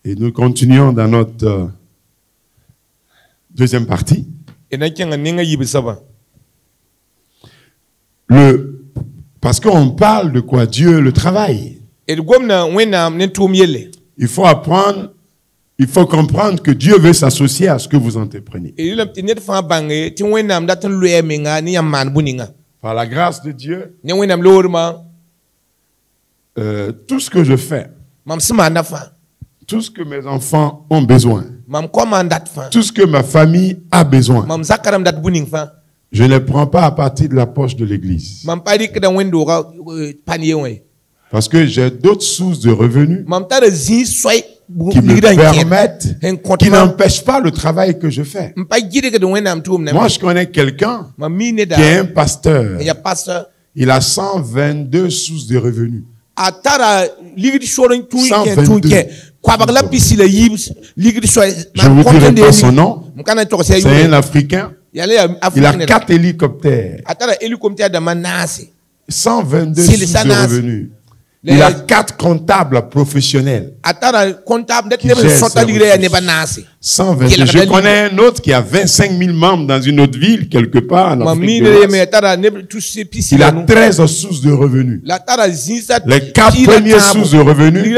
Et nous continuons dans notre deuxième partie. Parce qu'on parle de quoi? Dieu, le travail. Il faut apprendre, il faut comprendre que Dieu veut s'associer à ce que vous entreprenez. Par la grâce de Dieu, tout ce que je fais, tout ce que mes enfants ont besoin, tout ce que ma famille a besoin, je ne prends pas à partir de la poche de l'église. Parce que j'ai d'autres sources de revenus qui me permettent, qui n'empêchent pas le travail que je fais. Moi, je connais quelqu'un qui est un pasteur. Il a 122 sources de revenus. 122. Je vous dirai pas son nom. C'est un Africain. Il a 4 hélicoptères. 122 sources de revenus. Il a 4 comptables professionnels. 122. Je connais un autre qui a 25 000 membres dans une autre ville, quelque part en Afrique de l'Ouest. Il a 13 sources de revenus. Les 4 premières sources de revenus, il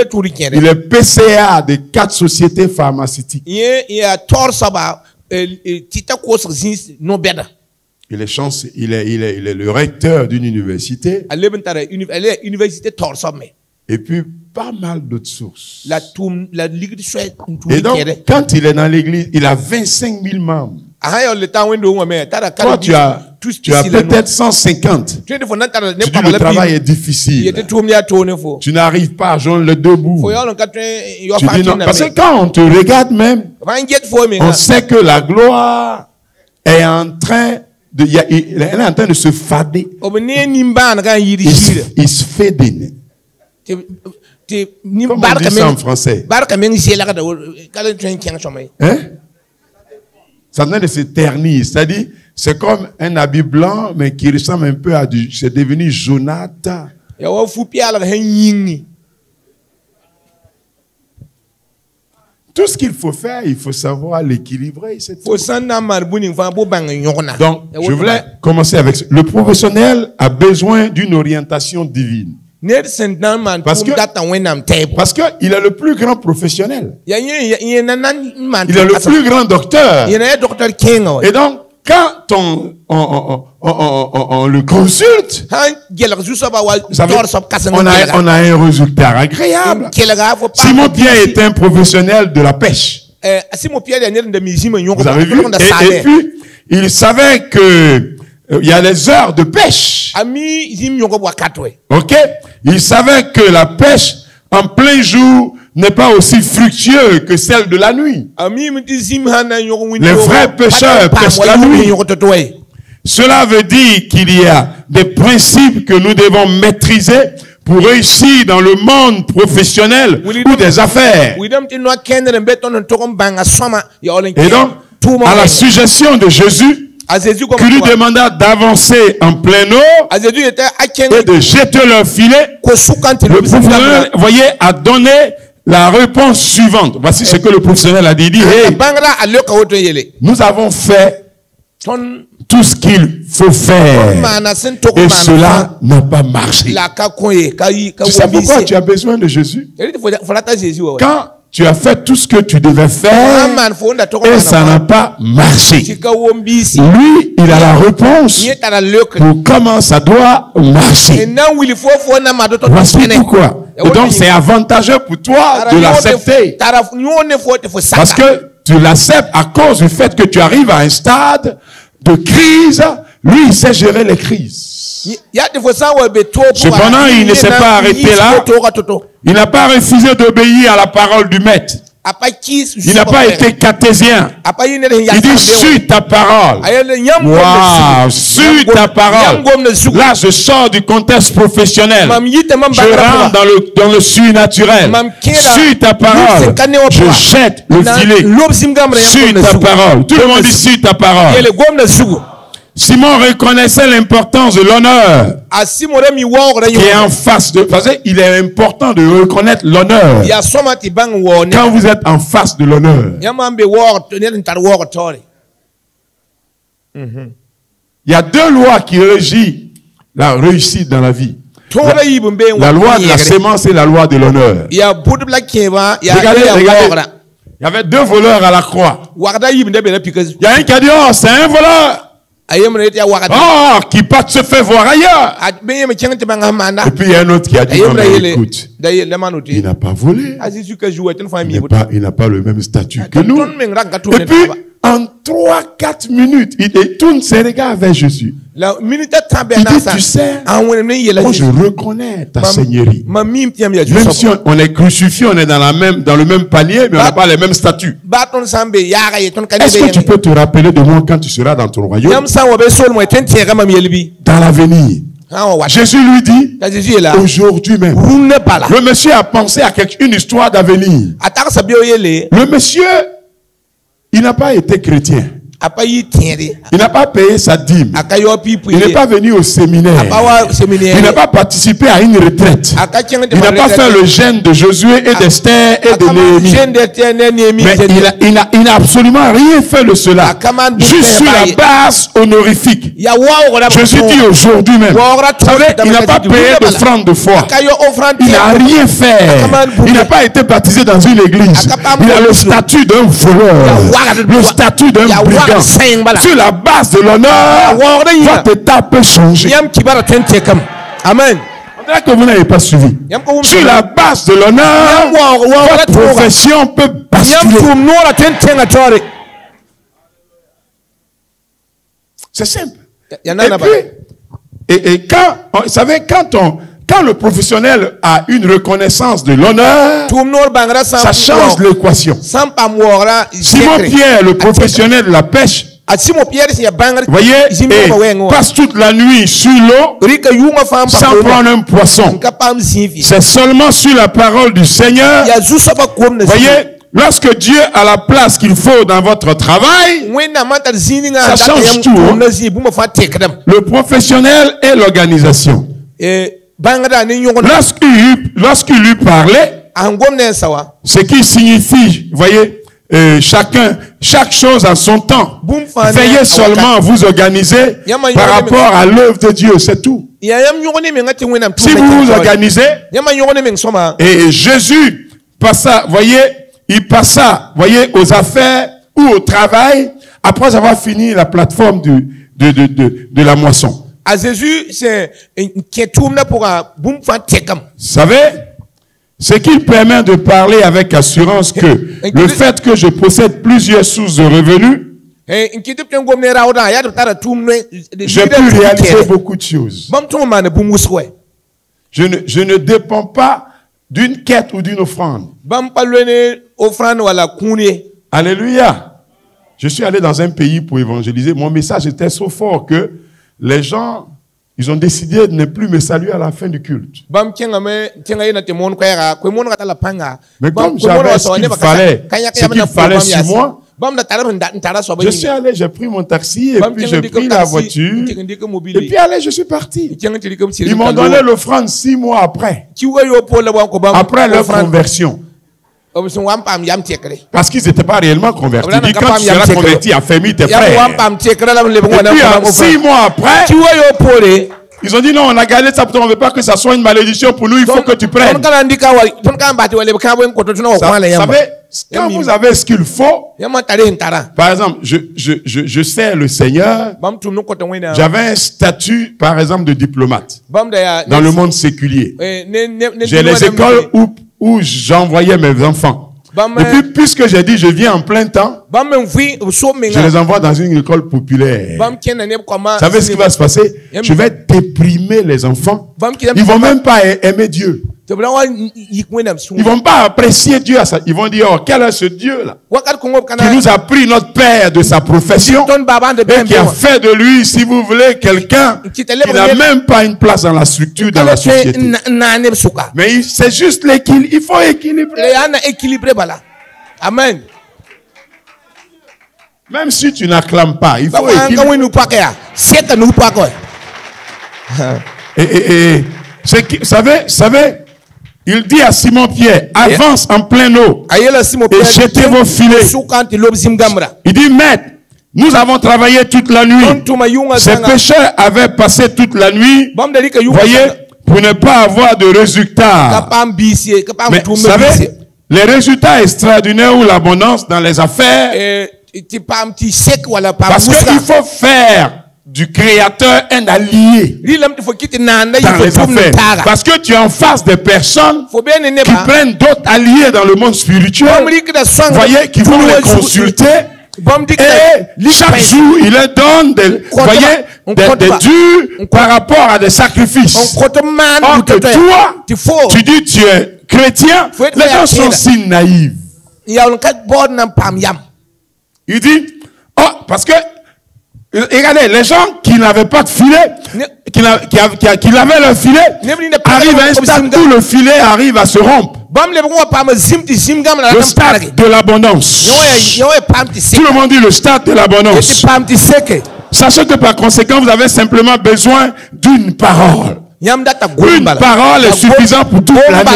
est PCA de 4 sociétés pharmaceutiques. Il est le recteur d'une université. Et puis, pas mal d'autres sources. Et donc, quand il est dans l'église, il a 25 000 membres. Toi, tu as peut-être 150. Tu dis le travail est difficile. Tu n'arrives pas à joindre les deux bouts. Tu dis non. Parce que quand on te regarde même, on sait que la gloire est en train de se fader. Il se fade. Comment on dit ça en français? Hein? Ça vient de se ternir. C'est-à-dire, c'est comme un habit blanc, mais qui ressemble un peu à du... C'est devenu jaunâtre. Tout ce qu'il faut faire, il faut savoir l'équilibrer. Donc, je voulais commencer avec... Le professionnel a besoin d'une orientation divine. Parce qu'il est le plus grand professionnel. Il est le plus grand docteur. Et donc, quand on le consulte, on a un résultat agréable. Simon Pierre était un professionnel de la pêche. Vous avez vu? Et puis, il savait que il y a les heures de pêche. Ok? Il savait que la pêche en plein jour n'est pas aussi fructueuse que celle de la nuit. Les vrais pêcheurs pêchent la nuit. Cela veut dire qu'il y a des principes que nous devons maîtriser pour réussir dans le monde professionnel ou des affaires. Et donc, à la suggestion de Jésus, qui lui demanda d'avancer en pleine eau et de jeter leur filet, le professionnel, voyez, a donné la réponse suivante. Voici ce que le professionnel a dit. Il dit, hey, nous avons fait tout ce qu'il faut faire et cela n'a pas marché. Tu sais pourquoi tu as besoin de Jésus? Quand tu as fait tout ce que tu devais faire et ça n'a pas marché. Lui, il a la réponse pour comment ça doit marcher. Voici pourquoi. Et donc, c'est avantageux pour toi de l'accepter. Parce que tu l'acceptes à cause du fait que tu arrives à un stade de crise. Lui, il sait gérer les crises. Cependant, il ne s'est pas arrêté là. Il n'a pas refusé d'obéir à la parole du maître. Il n'a pas été cartésien. Il dit, suis ta parole. Waouh, suis ta parole. Là, je sors du contexte professionnel. Je rentre dans le surnaturel. Suis ta parole. Je jette le filet. Suis ta parole. Tout le monde dit, suis ta parole. Simon reconnaissait l'importance de l'honneur qui est en face de... Parce qu'il est important de reconnaître l'honneur quand vous êtes en face de l'honneur. Il y a deux lois qui régissent la réussite dans la vie. La loi de la sémence et la loi de l'honneur. Regardez. Il y avait deux voleurs à la croix. Il y a un qui a dit, oh, c'est un voleur. Oh, qui part se faire voir ailleurs. Et puis il y a un autre qui a dit, non, mais écoute, il n'a pas volé. Il n'a pas le même statut que nous. Et puis, en 3-4 minutes, il tourne ses regards vers Jésus. Il dit, tu sais, moi je reconnais ta seigneurie. Même si on est crucifié, on est dans le même panier, mais on n'a pas les mêmes statuts. Est-ce que tu peux te rappeler de moi quand tu seras dans ton royaume? Dans l'avenir. Jésus lui dit, aujourd'hui même, le monsieur a pensé à une histoire d'avenir. Le monsieur, il n'a pas été chrétien. Il n'a pas payé sa dîme. Il n'est pas venu au séminaire. Il n'a pas participé à une retraite. Il n'a pas fait le jeûne de Josué et d'Esther et de Néhémie. Mais il n'a absolument rien fait de cela. Juste sur la base honorifique. Jésus dit aujourd'hui même. Vous savez, il n'a pas payé d'offrande de foi. Il n'a rien fait. Il n'a pas été baptisé dans une église. Il a le statut d'un voleur. Le statut d'un brigand. Sur la base de l'honneur, votre état peut changer. Amen. On dirait que vous n'avez pas suivi. Sur la base de l'honneur, votre profession peut basculer. C'est simple. Et quand, vous savez, quand le professionnel a une reconnaissance de l'honneur, ça change l'équation. Simon Pierre, le professionnel de la pêche, voyez, passe toute la nuit sur l'eau sans prendre un poisson. C'est seulement sur la parole du Seigneur. Voyez, lorsque Dieu a la place qu'il faut dans votre travail, ça change tout. Hein? Le professionnel et l'organisation. Lorsqu'il lui parlait, ce qui signifie, voyez, chaque chose a son temps. Veillez seulement à vous organiser par rapport à l'œuvre de Dieu, c'est tout. Si vous vous organisez, et Jésus passa, voyez, il passa, voyez, aux affaires ou au travail après avoir fini la plateforme de la moisson. Vous savez, ce qui permet de parler avec assurance que le fait que je possède plusieurs sources de revenus, j'ai pu réaliser beaucoup de choses. Je ne dépends pas d'une quête ou d'une offrande. Alléluia. Je suis allé dans un pays pour évangéliser. Mon message était si fort que les gens, ils ont décidé de ne plus me saluer à la fin du culte. Mais comme j'avais ce qu'il fallait sur moi, je suis allé, j'ai pris mon taxi et puis j'ai pris la voiture. Et puis allez, je suis parti. Ils m'ont donné l'offrande 6 mois après. Après leur conversion. Parce qu'ils n'étaient pas réellement convertis. Ils disent quand tu seras converti, affermis tes frères. Et puis 6 mois après, ils ont dit non, on a gardé ça, on ne veut pas que ça soit une malédiction pour nous, il faut que tu prennes. Vous savez, quand vous avez ce qu'il faut, par exemple, je sers le Seigneur, j'avais un statut, par exemple, de diplomate dans le monde séculier. J'ai les écoles où j'envoyais mes enfants. Et puis, puisque j'ai dit je viens en plein temps, je les envoie dans une école populaire. Vous savez ce qui va se passer? Je vais déprimer les enfants. Ils vont même pas aimer Dieu. Ils vont pas apprécier Dieu à ça. Ils vont dire, oh, quel est ce Dieu-là qui nous a pris notre père de sa profession et qui a fait de lui, si vous voulez, quelqu'un qui n'a même pas une place dans la structure, dans la société. Mais c'est juste l'équilibre. Il faut équilibrer. Amen. Même si tu n'acclames pas, il faut savez, il dit à Simon-Pierre, avance en pleine eau et jetez vos filets. Il dit, maître, nous avons travaillé toute la nuit. Ces pêcheurs avaient passé toute la nuit, voyez, pour ne pas avoir de résultats. Mais vous savez, les résultats extraordinaires ou l'abondance dans les affaires, parce qu'il faut faire du créateur un allié dans les affaires. Parce que tu es en face des personnes qui prennent d'autres alliés dans le monde spirituel, voyez, qui vont les consulter. Et chaque jour, il leur donne des dûs par rapport à des sacrifices. Or que toi, tu dis tu es chrétien, les gens sont si naïfs. Il dit, oh, parce que, regardez, les gens qui n'avaient pas de filet, qui avaient leur filet, arrivent à un stade où le filet arrive à se rompre. Le stade de l'abondance. Tout le monde dit le stade de l'abondance. Sachez que par conséquent, vous avez simplement besoin d'une parole. Une parole est suffisante pour toute l'année.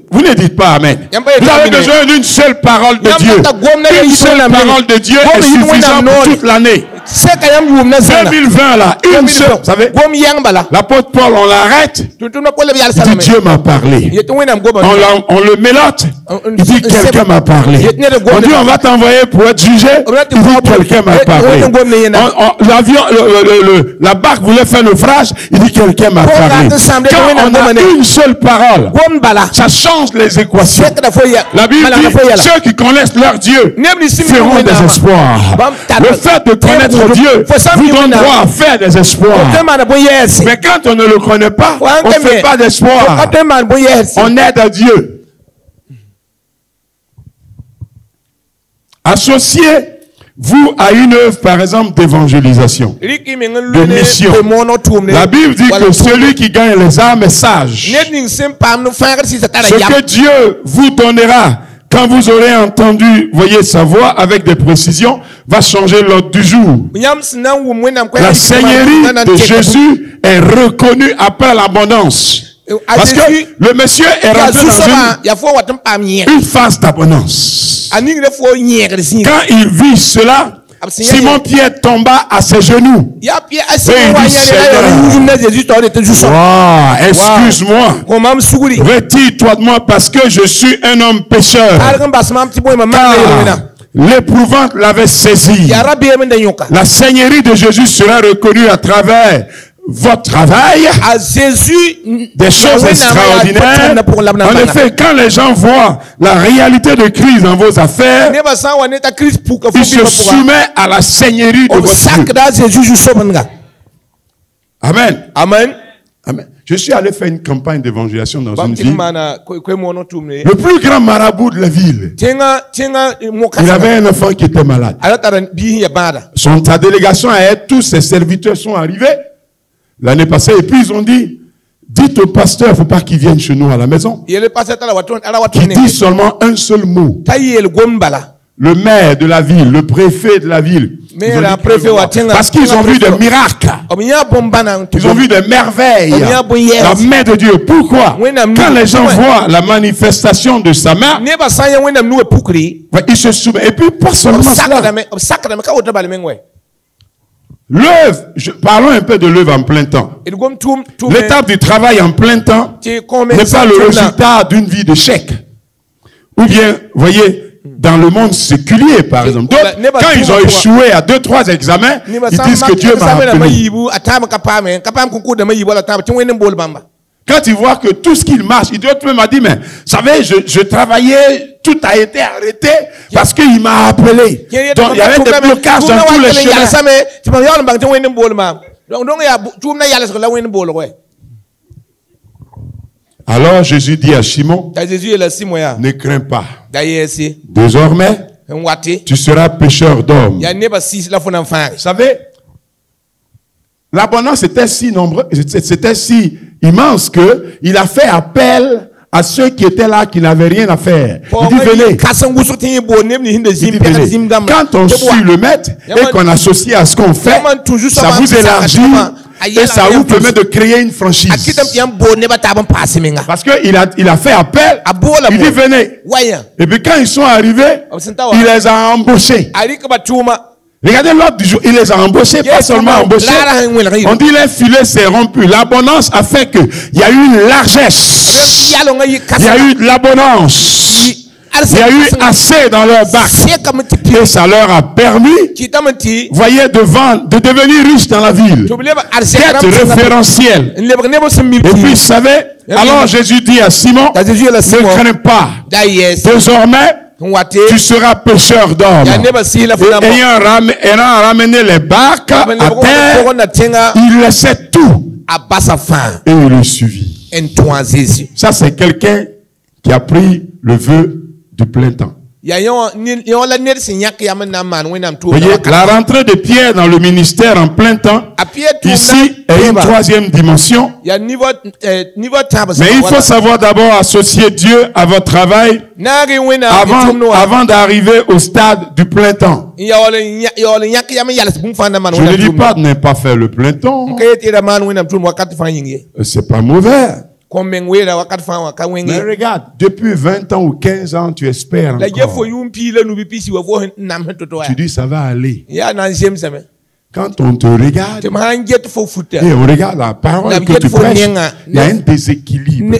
Vous ne dites pas Amen. Vous avez besoin d'une seule parole de Dieu. Une seule parole de Dieu est suffisante pour toute l'année. 2020 là, une seule. Vous savez, l'apôtre Paul, on l'arrête. Il dit Dieu m'a parlé. On le mélote. Il dit quelqu'un m'a parlé. On dit on va t'envoyer pour être jugé. Il dit quelqu'un m'a parlé. L'avion, la barque voulait faire naufrage. Il dit quelqu'un m'a parlé. Quand on a une seule parole, ça change les équations. La Bible dit ceux qui connaissent leur Dieu feront des espoirs. Le fait de connaître Dieu vous donne droit à faire des espoirs. Mais quand on ne le connaît pas, on ne fait pas d'espoir. On aide à Dieu. Associez-vous à une œuvre, par exemple, d'évangélisation, de mission. La Bible dit que celui qui gagne les âmes est sage. Ce que Dieu vous donnera quand vous aurez entendu, voyez, sa voix avec des précisions, va changer l'ordre du jour. La seigneurie de Jésus est reconnue après l'abondance. Parce que le monsieur est rentré dans une phase d'abondance. Quand il vit cela, Simon-Pierre tomba à ses genoux. Et il dit, excuse-moi, retire-toi de moi parce que je suis un homme pécheur. L'épouvante l'avait saisi. La seigneurie de Jésus sera reconnue à travers votre travail, des choses extraordinaires. En effet, quand les gens voient la réalité de crise dans vos affaires, ils se soumettent à la seigneurie de votre Dieu. Amen. Amen. Amen. Je suis allé faire une campagne d'évangélisation dans une ville. Le plus grand marabout de la ville, il avait un enfant qui était malade. Sa délégation tous ses serviteurs sont arrivés l'année passée, et puis ils ont dit, dites au pasteur, il ne faut pas qu'il vienne chez nous à la maison. Qu'il dit seulement un seul mot. Le maire de la ville, le préfet de la ville. Parce qu'ils ont vu des miracles. Ils ont vu des merveilles. La main de Dieu. Pourquoi? Quand les gens voient la manifestation de sa main, ils se soumettent. Et puis, pas seulement cela. L'œuvre, parlons un peu de l'œuvre en plein temps. L'étape du travail en plein temps n'est pas le résultat d'une vie de chèque. Ou bien, voyez, dans le monde séculier, par exemple. Quand ils ont échoué à 2-3 examens, ils disent que Dieu m'a appelé. Quand ils voient que tout ce qu'il marche, d'autres m'a dit, mais, vous savez, je travaillais, tout a été arrêté parce qu'il m'a appelé. Donc, il y avait des blocages dans tous les chemins. Alors Jésus dit à Simon, ne crains pas. Désormais, tu seras pêcheur d'hommes. Vous savez, l'abondance était si nombreuse, c'était si immense que il a fait appel à ceux qui étaient là, qui n'avaient rien à faire. Il dit, venez. Il dit, venez. Quand on suit le maître et qu'on associe à ce qu'on fait, ça vous élargit et ça vous permet de créer une franchise. Parce qu'il a fait appel, il dit, venez. Et puis quand ils sont arrivés, il les a embauchés. Regardez l'autre du jour, il les a embauchés, pas seulement embauchés. On dit les filets s'est rompu. L'abondance a fait qu'il y a eu une largesse. Il y a eu de l'abondance. Il y a eu assez dans leur bac. Et ça leur a permis, voyez, de devenir riches dans la ville. D'être référentiel. Et puis, vous savez, alors Jésus dit à Simon, ne crains pas. Désormais, tu seras pêcheur d'hommes. Ayant ramené les barques à terre, il laissait tout. Et il le suivit. Ça, c'est quelqu'un qui a pris le vœu du plein temps. Voyez, la rentrée de Pierre dans le ministère en plein temps, ici, est une troisième dimension. Mais il faut savoir d'abord associer Dieu à votre travail avant d'arriver au stade du plein temps. Je ne dis pas de ne pas faire le plein temps. C'est pas mauvais. Mais regarde, depuis 20 ans ou 15 ans, tu espères encore. Tu dis, ça va aller. Quand on te regarde, et on regarde la parole que tu prêches, il y a un déséquilibre.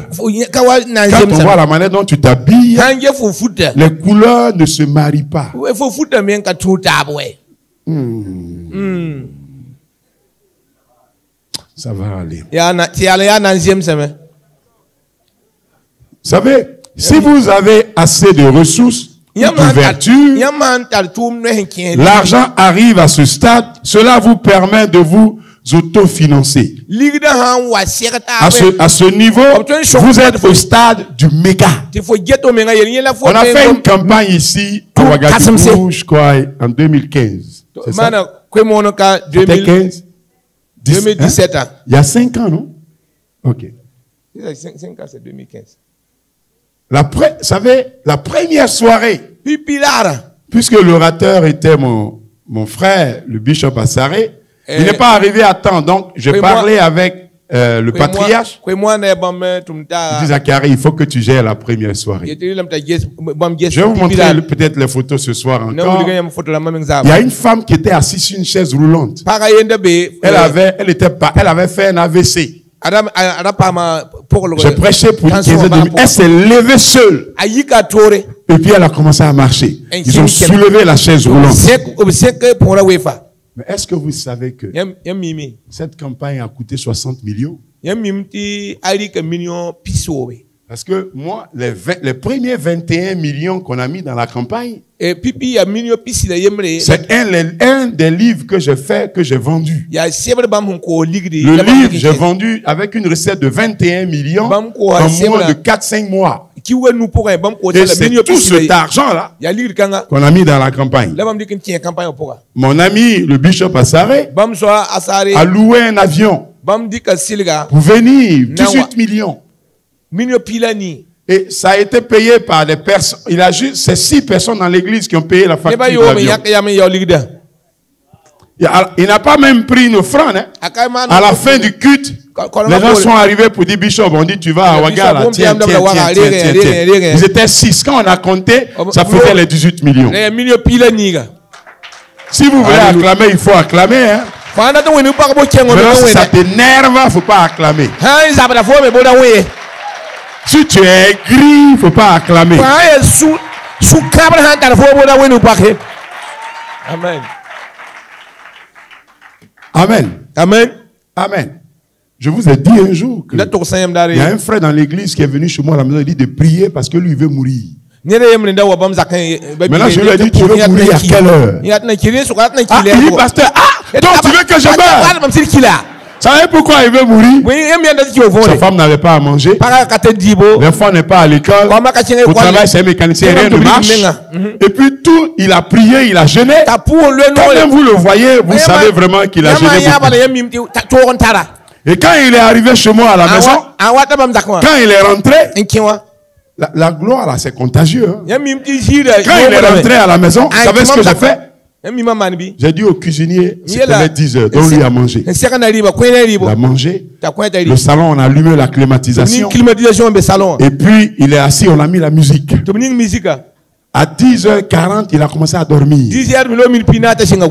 Quand on voit la manière dont tu t'habilles, les couleurs ne se marient pas. Ça va aller. Vous savez, si vous avez assez de ressources, d'ouverture, l'argent arrive à ce stade, cela vous permet de vous autofinancer. À ce niveau, vous êtes au stade du méga. On a fait une campagne ici à Ouagadougou, je crois, en 2015. C'est ça? C'était 15? 2017. Hein? Il y a 5 ans, non? Ok. 5 ans, c'est 2015. Vous savez, la première soirée, puisque l'orateur était mon frère, le bishop Assaré, il n'est pas arrivé à temps, donc je parlais avec le patriarche. Il dit, Zachary, il faut que tu gères la première soirée. Je vais vous montrer peut-être les photos ce soir encore. Il y a une femme qui était assise sur une chaise roulante. Elle avait fait un AVC. Je prêchais pour une quinzaine de minutes. Elle s'est levée seule. Et puis elle a commencé à marcher. Ils ont soulevé la chaise roulante. Mais est-ce que vous savez que cette campagne a coûté 60 millions? Parce que moi, les premiers 21 millions qu'on a mis dans la campagne, c'est un des livres que j'ai fait, que j'ai vendu. Le livre, j'ai vendu avec une recette de 21 millions en moins de 4-5 mois. Et c'est tout cet argent-là qu'on a mis dans la campagne. Mon ami, le bishop Assaré, a loué un avion pour venir, 18 millions. Et ça a été payé par des personnes. Il a juste ces 6 personnes dans l'église qui ont payé la facture de l'avion. Il n'a pas même pris une offrande. Hein. À la fin du culte, les gens sont arrivés pour dire, Bishop, on dit, tu vas à Ouaga, tiens. Ils étaient 6. Quand on a compté, ça faisait les 18 millions. Si vous voulez acclamer, il faut acclamer. Hein. Maintenant, si ça t'énerve, il ne faut pas acclamer. Si tu es gris, il ne faut pas acclamer. Amen. Amen. Amen. Amen. Je vous ai dit un jour qu'il y a un frère dans l'église qui est venu chez moi à la maison, il dit de prier parce que lui il veut mourir. Maintenant je lui ai dit, tu veux mourir à quelle heure? Il dit, pasteur, donc tu veux que je meure? Vous savez pourquoi il veut mourir? Sa femme n'avait pas à manger. L'enfant n'est pas à l'école. Au travail, c'est un mécanicien, rien ne marche. Et puis tout, il a prié, il a jeûné. Quand même vous le voyez, vous savez vraiment qu'il a jeûné beaucoup. Et quand il est arrivé chez moi à la maison, quand il est rentré, La gloire là, c'est contagieux. Hein. Quand il est rentré à la maison, vous savez ce que j'ai fait? J'ai dit au cuisinier, c'était 10 heures, donne-lui à manger. Il a mangé. Le salon, on a allumé la climatisation. Et puis, il est assis, on a mis la musique. À 10h40, il a commencé à dormir.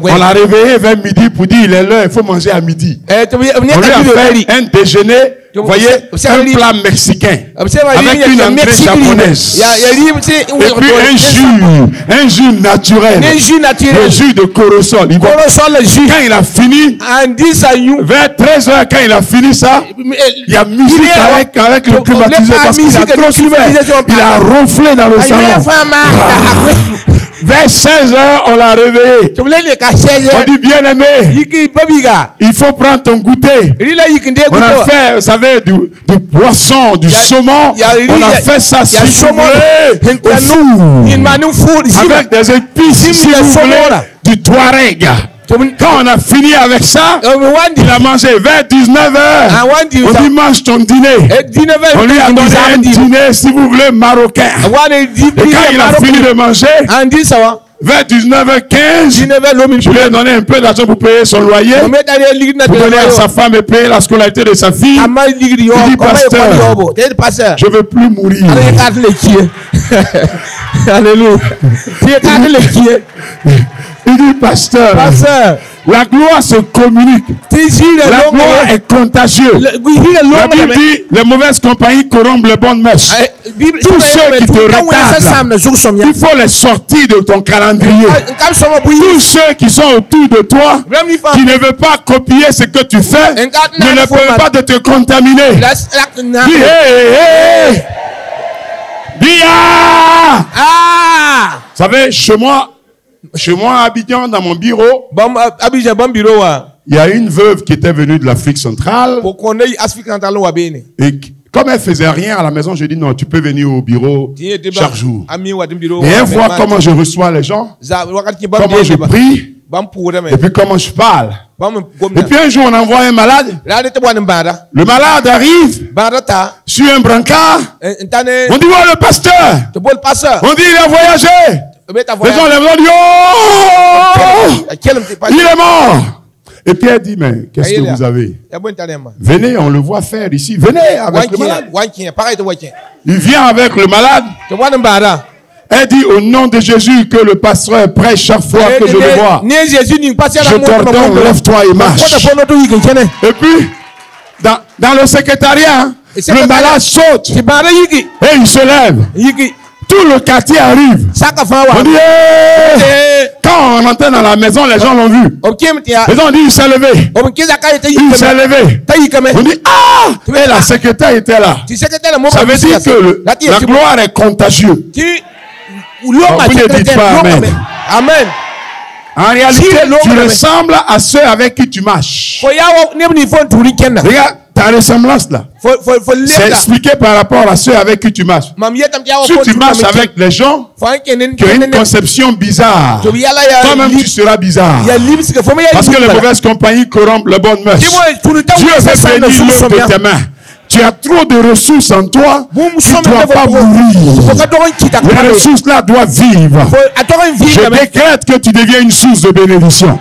On l'a réveillé vers midi pour dire, il est l'heure, il faut manger à midi. On lui a fait un déjeuner, vous voyez, un plat mexicain, avec une entrée japonaise. Et puis un jus naturel, le jus de Corosol. Quand il a fini, vers 13h, quand il a fini ça, il y a musique avec le climatiseur parce qu'il a trop souffert. Il a ronflé dans le salon. Vers 16h, on l'a réveillé. On dit, bien aimé, il faut prendre ton goûter. On a fait, vous savez, du poisson, du saumon. On a fait ça, si vous voulez, au four. Avec des épices, si vous voulez, du Touareg. Quand on a fini avec ça, il a mangé vers 19h. On lui mange ton dîner. On lui a donné un dîner, si vous voulez, marocain. Et quand il a fini de manger, vers 19h15, je lui ai donné un peu d'argent pour payer son loyer, pour donner à sa femme et payer la scolarité de sa fille. Il dit, pasteur, je ne veux plus mourir. Alléluia. Il dit, pasteur, la gloire se communique. La gloire est contagieuse. La Bible dit, les mauvaises compagnies corrompent les bonnes mœurs. Tous ceux qui te retardent, il faut les sortir de ton calendrier. Tous ceux qui sont autour de toi, qui ne veulent pas copier ce que tu fais, ne peuvent pas te contaminer. Dis, hey. Bia! Vous savez, chez moi à Abidjan, dans mon bureau, il y a une veuve qui était venue de l'Afrique centrale. Et comme elle faisait rien à la maison, je dis non, tu peux venir au bureau chaque jour. Et elle voit comment je reçois les gens, comment je prie, et puis comment je parle. Et puis un jour, on envoie un malade. Le malade arrive sur un brancard. On dit, oh, le pasteur. On dit, il a voyagé. Les gens disent, oh, il est mort. Et puis elle dit, mais qu'est-ce que vous avez? Venez, on le voit faire ici. Venez avec le malade. Il vient avec le malade. Elle dit, au nom de Jésus, que le pasteur prêche chaque fois que je le vois. Je t'ordonne, lève-toi et marche. Et puis, dans le secrétariat, le malade saute. Et il se lève. Tout le quartier arrive. On dit, hey! Quand on entrait dans la maison, les gens l'ont vu. Les gens ont dit, il s'est levé. Il s'est levé. On dit, ah! Et la secrétaire était là. Ça veut dire que la gloire est contagieuse. Vous ne dites pas amen. Amen. En réalité, tu ressembles à ceux avec qui tu marches. Regarde, ta ressemblance là, c'est expliqué par rapport à ceux avec qui tu marches. Si tu marches avec les gens qui ont une conception bizarre, toi-même tu seras bizarre. Parce que les mauvaises compagnies corrompent les bonnes mœurs. Dieu veut bénir l'œuvre de tes mains. Tu as trop de ressources en toi, tu ne dois pas mourir. Les ressources là doivent vivre. Je décrète que tu deviens une source de bénédiction.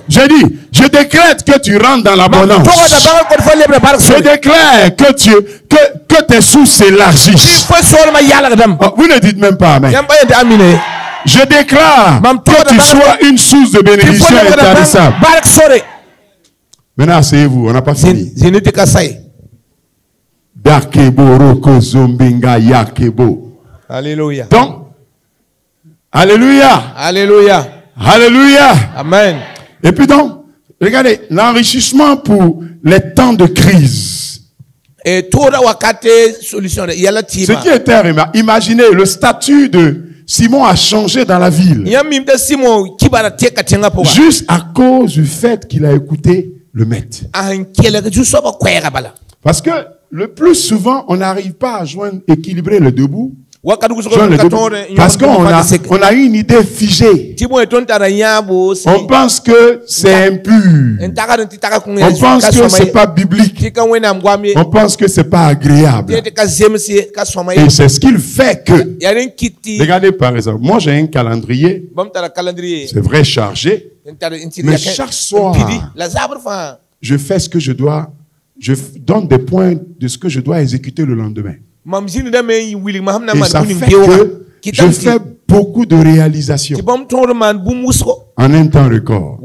J'ai dit, je décrète que tu rentres dans l'abondance. Je déclare que tes sources s'élargissent. Oh, vous ne dites même pas amen. Je déclare que tu sois une source de bénédiction intarissable. Maintenant, asseyez-vous, on n'a pas fini. Alléluia. Donc, alléluia. Alléluia. Alléluia. Amen. Et puis donc, regardez, l'enrichissement pour les temps de crise. Et ce qui était remarquable, imaginez, le statut de Simon a changé dans la ville. Juste à cause du fait qu'il a écouté le maître. Parce que le plus souvent, on n'arrive pas à équilibrer le debout Parce qu'on a une idée figée. On pense que c'est impur. On pense que c'est pas biblique. On pense que c'est pas agréable. Et c'est ce qu'il fait que. Regardez par exemple, moi j'ai un calendrier. C'est vrai chargé. Mais chaque soir, je fais ce que je dois. Je donne des points de ce que je dois exécuter le lendemain. Et ça fait que je fais beaucoup de réalisations en un temps record.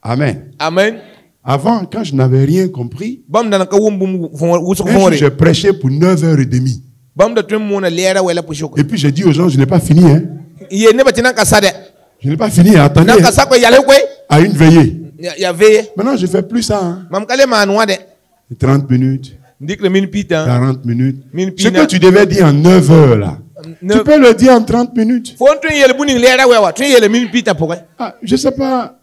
Amen. Amen. Avant, quand je n'avais rien compris, je prêchais pour 9h30. Et puis j'ai dit aux gens, je n'ai pas fini. Hein. Je n'ai pas fini. Attendez. À une veillée. Maintenant, je ne fais plus ça. Hein. 30 minutes. 40 minutes. Ce que tu devais dire en 9 heures là. Tu peux le dire en 30 minutes. Ah, je ne sais pas.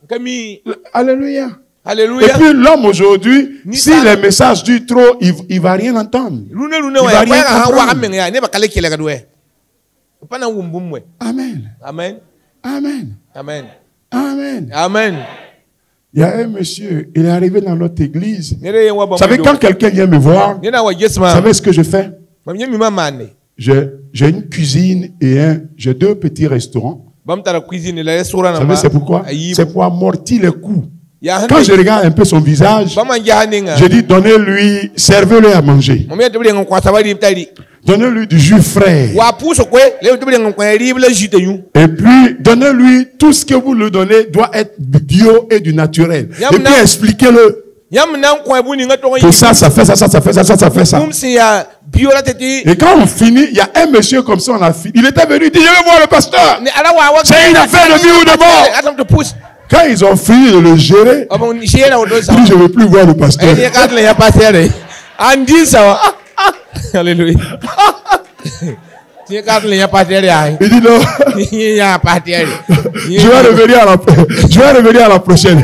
Alléluia. Alléluia. Et puis l'homme aujourd'hui, si les messages durent trop, il ne va rien entendre. Il va rien comprendre. Amen. Amen. Amen. Amen. Amen. Amen. Il y a un monsieur, il est arrivé dans notre église. Vous savez, quand quelqu'un vient me voir, vous savez ce que je fais? J'ai une cuisine et j'ai 2 petits restaurants. Vous savez c'est pourquoi? C'est pour amortir les coûts. Quand je regarde un peu son visage, je dis donnez-lui, servez-le à manger. Donnez-lui du jus frais. Et puis, donnez-lui tout ce que vous lui donnez doit être bio et du naturel. Et puis, expliquez-le. Que ça fait ça, ça fait ça, ça fait ça. Et quand on finit, il y a un monsieur comme ça, on a fini. Il était venu, il dit, je vais voir le pasteur. C'est une affaire de vie ou de mort. Quand ils ont fini de le gérer, il dit, je ne veux plus voir le pasteur. Alléluia. Il dit non. Je vais revenir à la prochaine.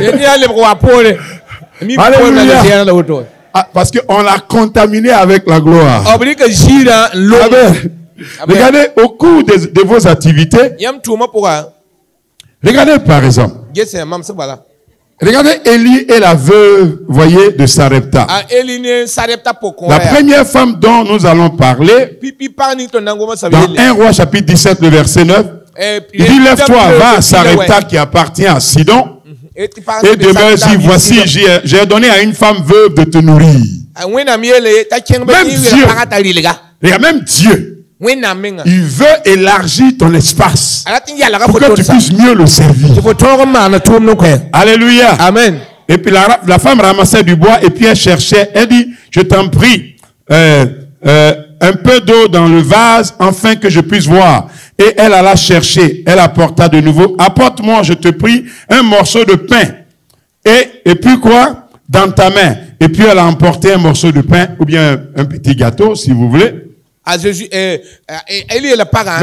Alléluia. Ah, parce qu'on l'a contaminé avec la gloire. Amen. Regardez au cours de vos activités. Regardez par exemple. Regardez Élie et la veuve, voyez, de Sarepta. La première femme dont nous allons parler, dans 1 Roi chapitre 17, le verset 9, il dit, lève-toi, va à Sarepta qui appartient à Sidon, et demeure-y, voici, j'ai donné à une femme veuve de te nourrir. Même Dieu, il veut élargir ton espace pour que tu puisses mieux le servir. Alléluia. Amen. Et puis la femme ramassait du bois et puis elle cherchait. Elle dit, je t'en prie, un peu d'eau dans le vase afin que je puisse voir. Et elle alla chercher. Elle apporta de nouveau. Apporte-moi, je te prie, un morceau de pain. Et puis quoi? Dans ta main. Et puis elle a emporté un morceau de pain ou bien un petit gâteau si vous voulez. Mais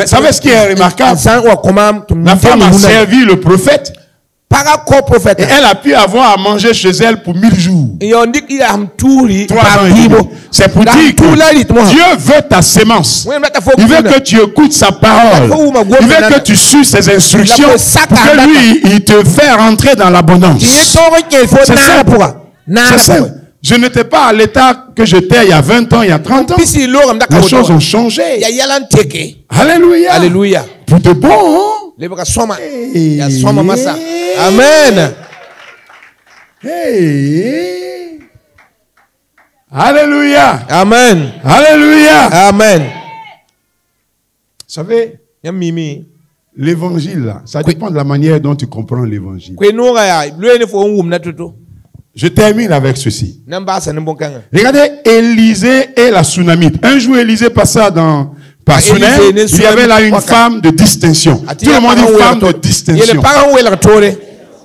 savez ce qui est remarquable? La femme a servi le prophèt. Et elle a pu avoir à manger chez elle pour 1000 jours. 3 ans et demi. C'est pour dire que Dieu veut ta sémence. Il veut que tu écoutes sa parole. Il veut que tu suives ses instructions pour que lui, il te fait rentrer dans l'abondance. C'est ça. C'est ça. Je n'étais pas à l'état que j'étais il y a 20 ans, il y a 30 ans. Les choses ont changé. Alléluia. Alléluia. Pour de bon. Hein? Hey. Amen. Hey. Alléluia. Amen. Alléluia. Amen. Vous savez, l'évangile, ça dépend de la manière dont tu comprends l'évangile. Je termine avec ceci. Regardez Élisée et la Sunamite. Un jour, Élisée passa par Sunem. Il y avait là une femme de distinction. Tout le monde dit femme de distinction.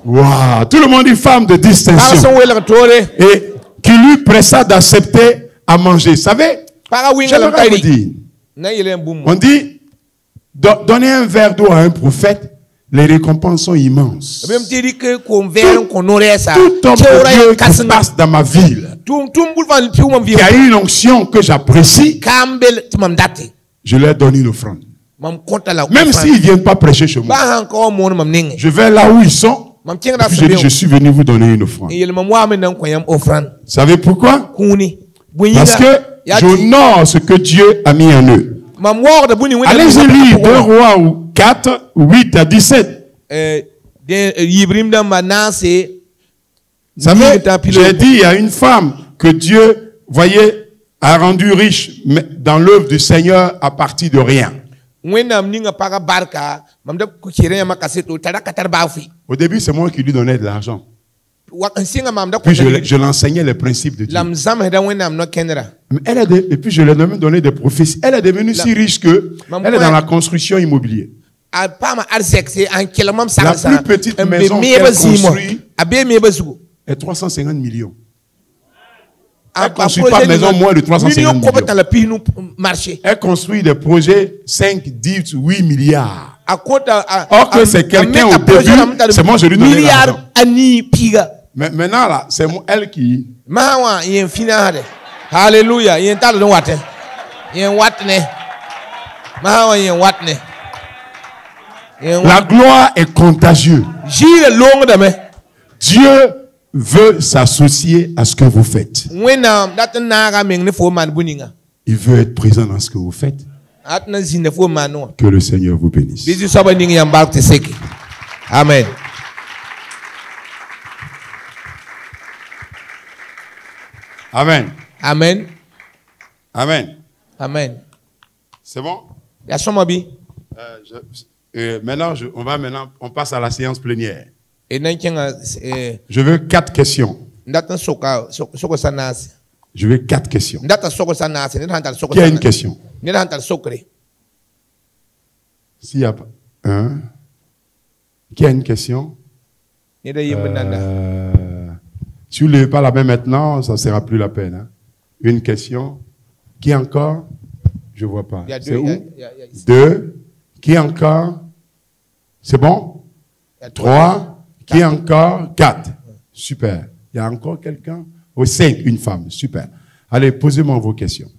Wow. Tout le monde dit femme de distinction. Et qui lui pressa d'accepter à manger. Vous savez, j'aimerais vous dire, on dit, donner un verre d'eau à un prophète, les récompenses sont immenses. Tout homme de Dieu qui passe dans ma ville, qui a une onction que j'apprécie, je leur donne une offrande. Même s'ils ne viennent pas prêcher chez moi, je vais là où ils sont. Et puis je dis, je suis venu vous donner une offrande. Vous savez pourquoi? Parce que j'honore ce que Dieu a mis en eux. Allez-y lire 2 Rois 4, 8 à 17. Vous savez, j'ai dit, il y a une femme que Dieu, voyez, a rendue riche dans l'œuvre du Seigneur à partir de rien. Au début, c'est moi qui lui donnais de l'argent. Puis je l'enseignais les principes de Dieu. Et puis je lui ai même donné des prophéties. Elle est devenue si riche que elle est dans la construction immobilière. La plus petite maison qu'elle construit est 350 millions. Elle ne construit pas de maison moins de 350 millions. Elle construit des projets 5, 10, 8 milliards. Or que c'est quelqu'un au début, c'est moi je lui donne l'argent. Mais maintenant là, c'est elle qui... Alléluia. La gloire est contagieuse. Dieu veut s'associer à ce que vous faites. Il veut être présent dans ce que vous faites. Que le Seigneur vous bénisse. Amen. Amen. Amen. Amen. Amen. C'est bon? Maintenant, on passe à la séance plénière. Je veux 4 questions. Je veux 4 questions. Qui a une question? S'il n'y a pas un. Qui a une question? Si vous ne levez pas la main maintenant, ça ne sera plus la peine. Hein? Une question. Qui encore? Je ne vois pas. C'est où? 2. Qui encore? C'est bon? 3. Qui encore? 4. Super. Il y a encore quelqu'un? 5. Une femme. Super. Allez, posez-moi vos questions.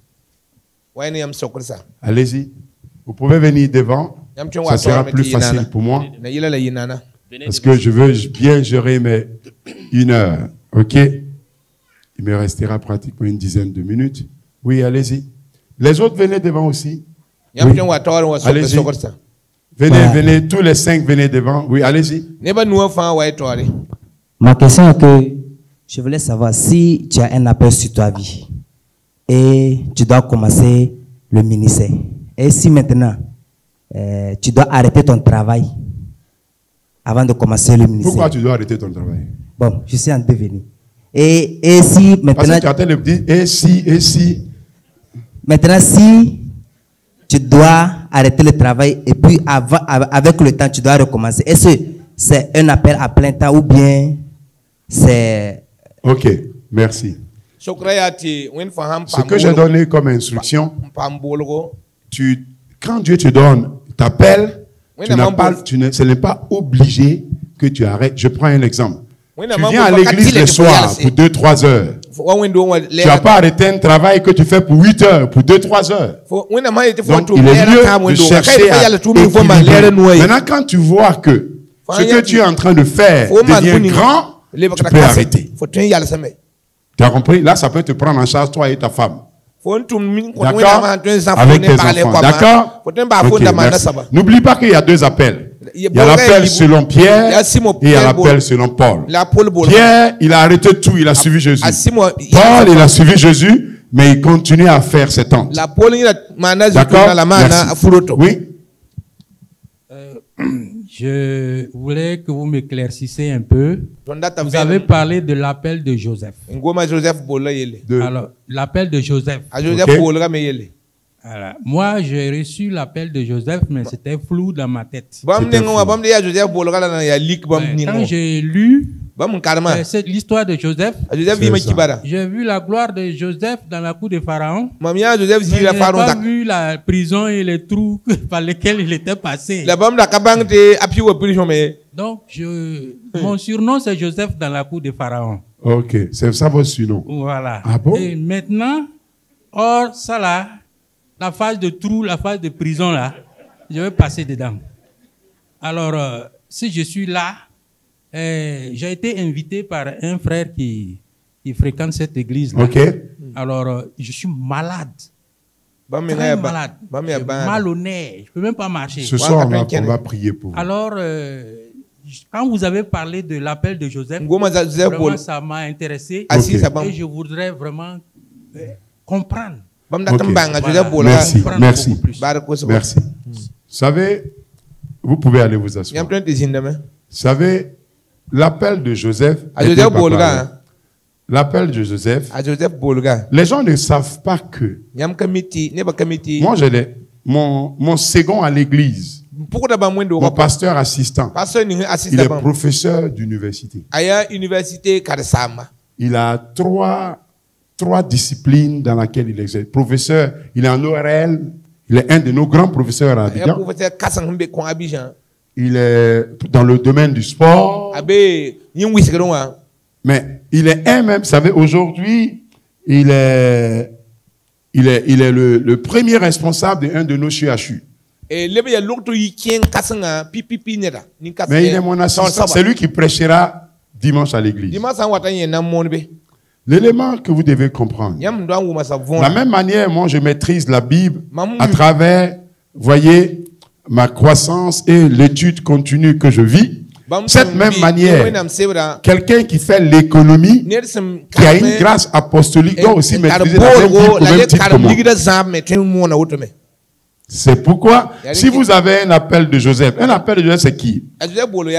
Allez-y. Vous pouvez venir devant. Ça sera plus facile pour moi. Parce que je veux bien gérer mes 1 heure. OK? Il me restera pratiquement une dizaine de minutes. Oui, allez-y. Les autres, venez devant aussi. Oui. Allez-y. Venez, tous les 5, venez devant. Oui, allez-y. Ma question est que je voulais savoir si tu as un appel sur ta vie et tu dois commencer le ministère. Et si maintenant, tu dois arrêter ton travail avant de commencer le ministère. Pourquoi tu dois arrêter ton travail? Bon, je suis en devenir. Et si maintenant... Parce que tu as tellement dit, et si... Maintenant, si tu dois arrêter le travail et puis avec le temps, tu dois recommencer. Est-ce que c'est un appel à plein temps ou bien c'est... Ok, merci. Ce que j'ai donné comme instruction, quand Dieu te donne, t'appelle, ce n'est pas obligé que tu arrêtes. Je prends un exemple. Tu viens à l'église le soir pour 2-3 heures. Tu n'as pas arrêté un travail que tu fais pour 8 heures, pour 2-3 heures. Donc, il est mieux de chercher à équilibrer. Maintenant, quand tu vois que ce que tu es en train de faire devient grand, tu peux arrêter. Tu as compris? Là, ça peut te prendre en charge, toi et ta femme. D'accord? Avec tes enfants. D'accord? Okay, merci. N'oublie pas qu'il y a 2 appels. Il y a l'appel selon Pierre et il y a l'appel selon Paul. Pierre, il a arrêté tout, il a suivi Jésus. Paul, il a suivi Jésus, mais il continue à faire ses tentes. D'accord? Merci. Oui? Je voulais que vous m'éclaircissiez un peu. Vous avez parlé de l'appel de Joseph. Alors, l'appel de Joseph. Okay. Alors, moi, j'ai reçu l'appel de Joseph, mais c'était flou dans ma tête. Quand j'ai lu l'histoire de Joseph, j'ai vu la gloire de Joseph dans la cour de Pharaon. Mais je n'ai pas vu la prison et les trous par lesquels il était passé. Donc, mon surnom, c'est Joseph dans la cour de Pharaon. Ok, c'est ça votre surnom. Voilà. Ah bon? Et maintenant, or, ça là, la phase de trou, la phase de prison là, je vais passer dedans. Alors, si je suis là, j'ai été invité par un frère qui fréquente cette église-là. Ok. Alors, je suis malade. Très malade. Mal au nez. Je ne peux même pas marcher. Ce soir, on va prier pour vous. Alors, quand vous avez parlé de l'appel de Joseph, vraiment, ça m'a intéressé. Okay. Et je voudrais vraiment comprendre. Okay. Merci. Merci. Merci. Vous savez, vous pouvez aller vous asseoir. Vous savez, l'appel de Joseph, l'appel de Joseph, les gens ne savent pas que moi, mon second à l'église, mon pasteur assistant, il est professeur d'université. Il a trois disciplines dans lesquelles il exerce. Professeur, il est en ORL, il est un de nos grands professeurs à Abidjan. Il est dans le domaine du sport. Mais il est même, vous savez, aujourd'hui, il est le premier responsable d'un de nos CHU. Mais il est mon assistant, c'est lui qui prêchera dimanche à l'église. L'élément que vous devez comprendre, de la même manière, moi je maîtrise la Bible à travers, voyez, ma croissance et l'étude continue que je vis. Cette même manière, quelqu'un qui fait l'économie, qui a une grâce apostolique, doit aussi maîtriser la même Bible au même titre que moi. C'est pourquoi, si vous avez un appel de Joseph, un appel de Joseph, c'est qui?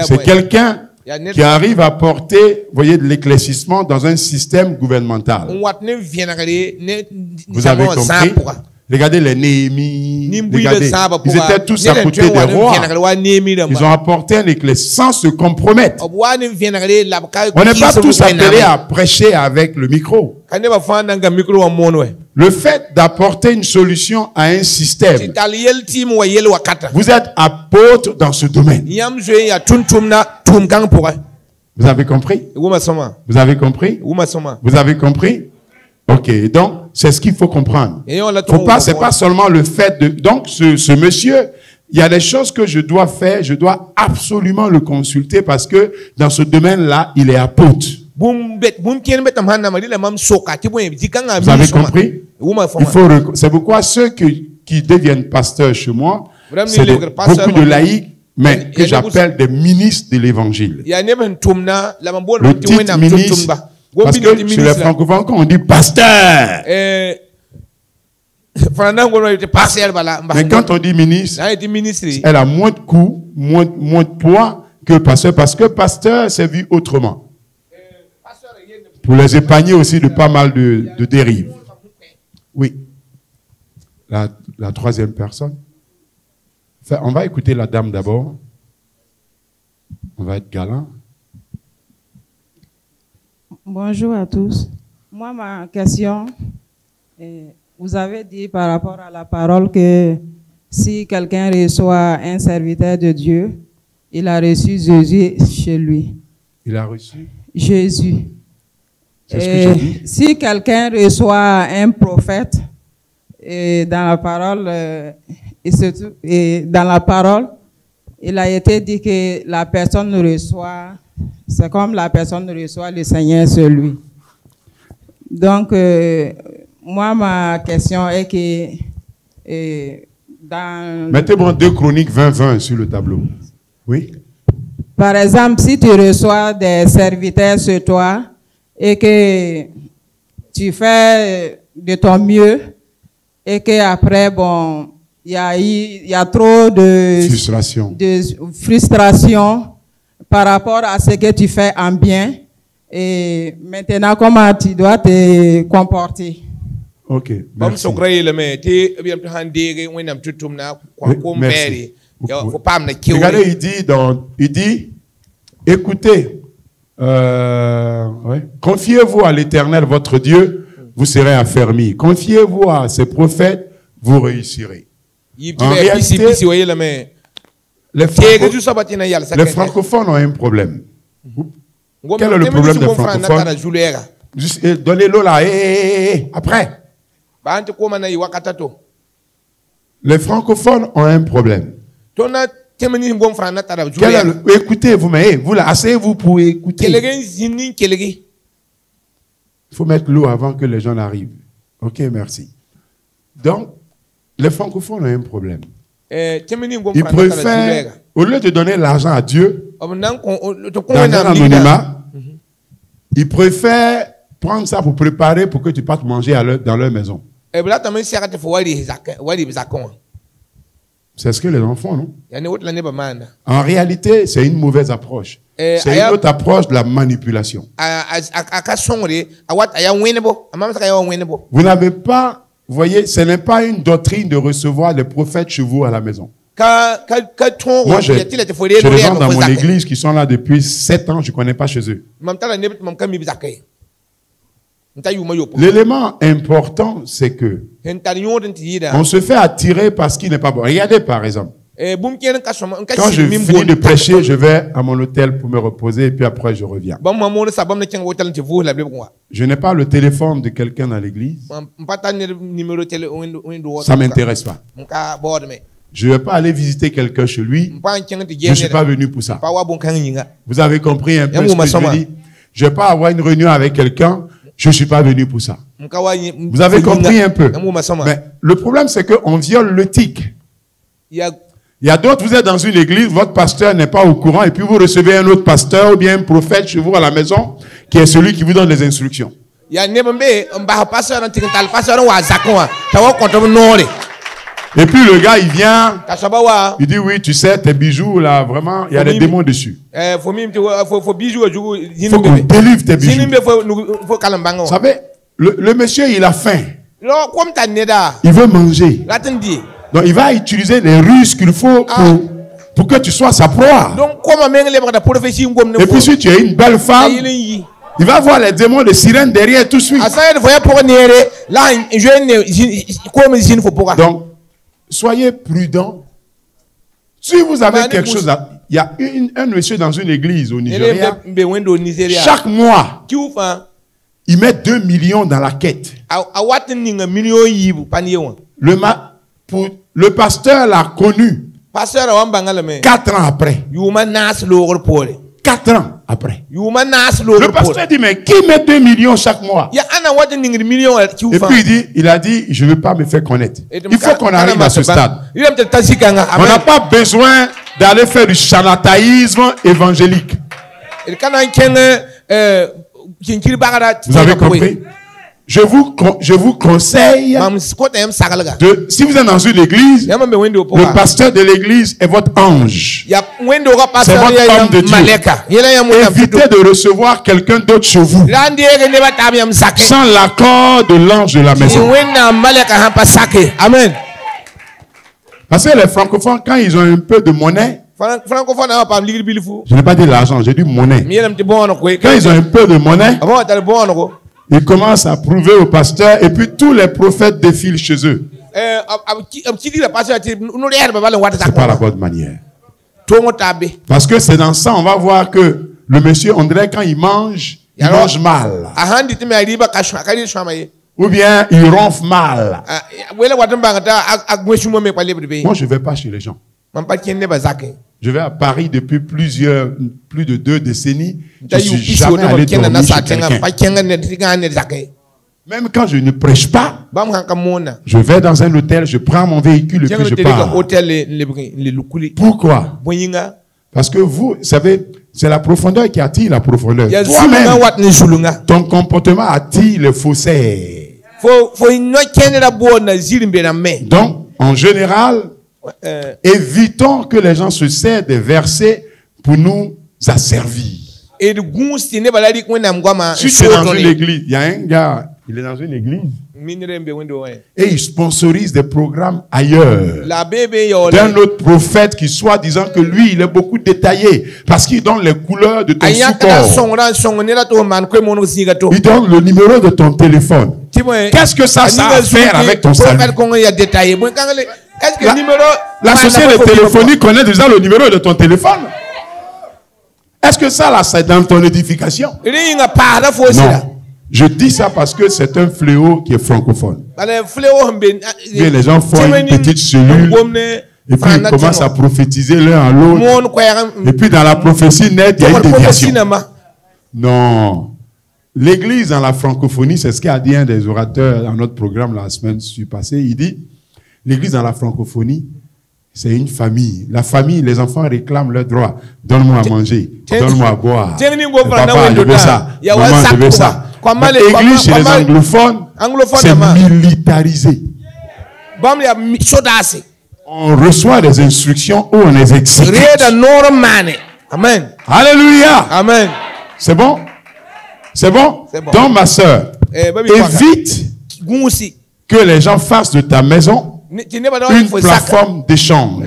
C'est quelqu'un qui arrive à porter, voyez, de l'éclaircissement dans un système gouvernemental. Vous avez compris? Regardez les Néhémies, regardez, ils étaient tous à côté des rois. Ils ont apporté un éclaircissement sans se compromettre. On n'est pas tous appelés à prêcher avec le micro. Le fait d'apporter une solution à un système, vous êtes apôtre dans ce domaine. Vous avez compris? Vous avez compris? Vous avez compris? Ok, donc c'est ce qu'il faut comprendre. C'est pas seulement le fait de... Donc ce monsieur, il y a des choses que je dois faire, je dois absolument le consulter parce que dans ce domaine-là, il est apôtre. Vous avez compris? C'est pourquoi ceux qui deviennent pasteurs chez moi, c'est beaucoup de laïcs, mais que j'appelle des ministres de l'évangile. Le titre ministre, parce que chez les francophones, quand on dit pasteur, mais quand on dit ministre, elle a moins de coûts, moins de poids que pasteur, parce que pasteur, c'est vu autrement. Pour les épargner aussi de pas mal de dérives. Oui. La troisième personne. Enfin, on va écouter la dame d'abord. On va être galant. Bonjour à tous. Moi, ma question, vous avez dit par rapport à la parole que si quelqu'un reçoit un serviteur de Dieu, il a reçu Jésus chez lui. Il a reçu Jésus. C'est ce que j'ai dit. Si quelqu'un reçoit un prophète, dans la parole, dans la parole, il a été dit que la personne reçoit, c'est comme la personne reçoit le Seigneur sur lui. Donc, moi, ma question est que mettez-moi 2 Chroniques 20-20 sur le tableau. Oui. Par exemple, si tu reçois des serviteurs sur toi et que tu fais de ton mieux et qu'après, bon, il y a trop de frustration par rapport à ce que tu fais en bien. Et maintenant, comment tu dois te comporter? Ok, merci. Merci. Regardez, il dit, écoutez, confiez-vous à l'Éternel, votre Dieu, vous serez affermis. Confiez-vous à ses prophètes, vous réussirez. En réalité, les francophones ont un problème. Quel est le problème des francophones? Juste donnez l'eau là, après. Les francophones ont un problème. Écoutez, vous là, asseyez-vous pour écouter. Il faut mettre l'eau avant que les gens n'arrivent. Ok, merci. Donc, les francophones ont un problème. Ils préfèrent, au lieu de donner l'argent à Dieu, dans un anonymat, ils préfèrent prendre ça pour préparer pour que tu partes manger dans leur maison. C'est ce que les enfants, non? En réalité, c'est une mauvaise approche. C'est une autre approche de la manipulation. Vous n'avez pas, vous voyez, ce n'est pas une doctrine de recevoir les prophètes chez vous à la maison. Moi, j'ai des gens dans mon église qui sont là depuis 7 ans, je ne connais pas chez eux. L'élément important, c'est que on se fait attirer par ce qui n'est pas bon. Regardez par exemple. Quand je finis de prêcher, je vais à mon hôtel pour me reposer et puis après je reviens. Je n'ai pas le téléphone de quelqu'un dans l'église. Ça ne m'intéresse pas. Je ne vais pas aller visiter quelqu'un chez lui. Je ne suis pas venu pour ça. Vous avez compris un peu ce que je dis? Je ne vais pas avoir une réunion avec quelqu'un. Je ne suis pas venu pour ça. Vous avez compris un peu? Mais le problème, c'est qu'on viole l'éthique. Il y a d'autres, vous êtes dans une église, votre pasteur n'est pas au courant, et puis vous recevez un autre pasteur ou bien un prophète chez vous à la maison, qui est celui qui vous donne les instructions. Et puis le gars, il vient, il dit, oui, tu sais, tes bijoux, là, vraiment, il y a des démons dessus. Il faut qu'on délivre tes bijoux. Vous savez, le monsieur, il a faim. Il veut manger. Donc, il va utiliser les ruses qu'il faut pour que tu sois sa proie. Et puis, si tu es une belle femme, il va voir les démons de sirène derrière tout de suite. Donc, soyez prudents. Si vous avez quelque chose à... Il y a un monsieur dans une église au Nigeria. Chaque mois, il met 2 millions dans la quête. Le pasteur l'a connu 4 ans après. 4 ans après. Le pasteur dit, mais qui met 2 millions chaque mois? Et puis il a dit, je ne veux pas me faire connaître. Il faut qu'on arrive à ce stade. On n'a pas besoin d'aller faire du charlatanisme évangélique. Vous avez compris? Je vous conseille si vous êtes dans une église, le pasteur de l'église est votre ange. C'est votre homme de Dieu. Évitez de recevoir quelqu'un d'autre chez vous sans l'accord de l'ange de la maison. Parce que les francophones, quand ils ont un peu de monnaie, je n'ai pas dit l'argent, j'ai dit monnaie. Quand ils ont un peu de monnaie, ils commencent à prouver au pasteur et puis tous les prophètes défilent chez eux. C'est pas la bonne manière. Parce que c'est dans ça, on va voir que le monsieur André, quand il mange mal. Ou bien il ronfle mal. Moi, je ne vais pas chez les gens. Je vais à Paris depuis plus de 2 décennies. Je ne suis jamais allé dormir chez quelqu'un. Même quand je ne prêche pas, je vais dans un hôtel, je prends mon véhicule et puis je pars. Pourquoi? Parce que vous savez, c'est la profondeur qui attire la profondeur. Toi-même, ton comportement attire les faussaires. Donc, en général, évitons que les gens se servent des versets pour nous asservir. Si tu es dans une église, il y a un gars, il est dans une église et il sponsorise des programmes ailleurs d'un autre prophète qui soi-disant que lui, il est beaucoup détaillé parce qu'il donne les couleurs de ton sous-corps. Il donne le numéro de ton téléphone. Qu'est-ce que ça a à faire avec ton salut? La société de téléphonie connaît déjà le numéro de ton téléphone. Est-ce que ça, là, c'est dans ton édification? Non. Je dis ça parce que c'est un fléau qui est francophone. Bien, les gens font une petite cellule et puis ils commencent à prophétiser l'un à l'autre. Et puis dans la prophétie nette, il y a une déviation. Non. L'église dans la francophonie, c'est ce qu'a dit un des orateurs dans notre programme la semaine passée. Il dit, l'église dans la francophonie, c'est une famille. La famille, les enfants réclament leurs droits. Donne-moi à manger, donne-moi à boire. Papa, je veux ça. Maman, je veux ça. L'église chez les anglophones, c'est militarisé. On reçoit des instructions où on les exécute. Amen. Alléluia. Amen. C'est bon? C'est bon? Donc, ma soeur, évite que les gens fassent de ta maison une plateforme d'échange.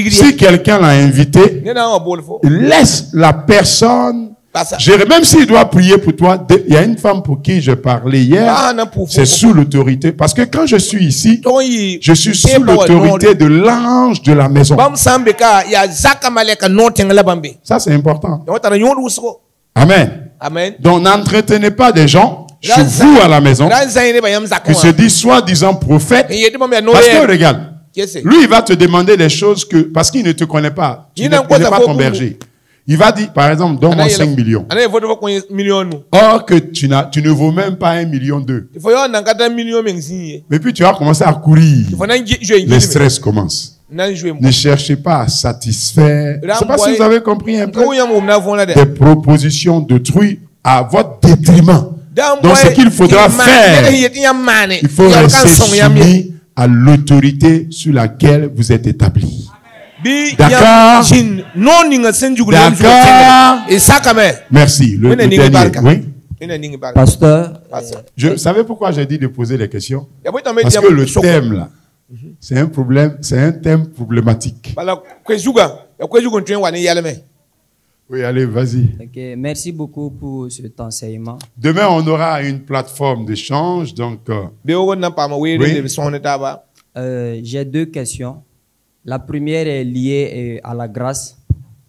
Si quelqu'un l'a invité, laisse la personne gérer. Même s'il doit prier pour toi, il y a une femme pour qui je parlais hier, c'est sous l'autorité. Parce que quand je suis ici, je suis sous l'autorité de l'ange de la maison. Ça, c'est important. Amen. Amen. Donc, n'entretenez pas des gens chez vous à la maison qui se disent soi-disant prophète. Parce que, regarde, lui, il va te demander des choses que, parce qu'il ne te connaît pas. Tu ne connais pas ton berger. Il va dire, par exemple, donne-moi 5 millions. Or que tu ne vaux même pas 1,2 million. Mais puis tu vas commencer à courir. Le stress commence. Ne cherchez pas à satisfaire. Je ne sais pas si vous avez compris un peu. Des propositions d'autrui à votre détriment. Donc ce qu'il faudra faire, il faut rester soumis à l'autorité sur laquelle vous êtes établi. D'accord? D'accord? Merci. Le dernier. Oui? Pasteur, vous savez pourquoi j'ai dit de poser les questions? Parce que le thème là, c'est un problème, c'est un thème problématique. Oui, allez, vas-y. Okay, merci beaucoup pour cet enseignement. Demain, on aura une plateforme d'échange, donc. Oui. J'ai deux questions. La première est liée à la grâce